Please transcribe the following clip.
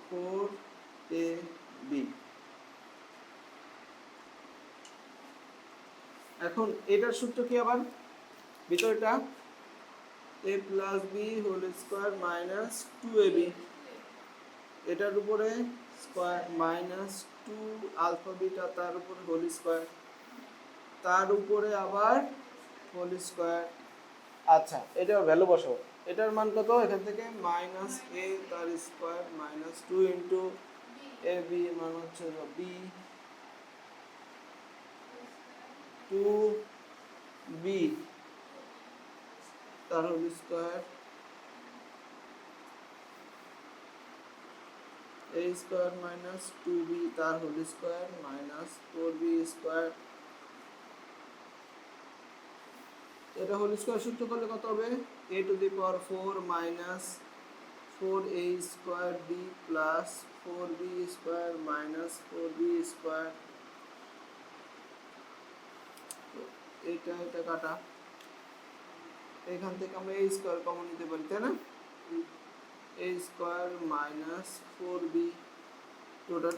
4ab। এখন এটার সূত্র কি আবার ভিতরটা a plus b whole square minus 2ab, এটার উপরে স্কোয়ার মাইনাস 2 আলফা বিটা তার উপরে হোল স্কোয়ার, তার উপরে আবার হোল স্কোয়ার। আচ্ছা, এটার ভ্যালু বসাও। এটার মান কত? এখান থেকে মাইনাস a তার square minus 2 into a b মান হচ্ছে বি 2b তার whole square a square minus 2b তার whole square minus 4b square. এটা হোল স্কোয়ার সূত্র করলে কত হবে? a to the power 4 minus 4a square b plus 4b square minus 4b square. এটা কাটা, এখান থেকে আমরা a স্কোয়ার কমন নিতে পারি, তাই না? a square minus 4b total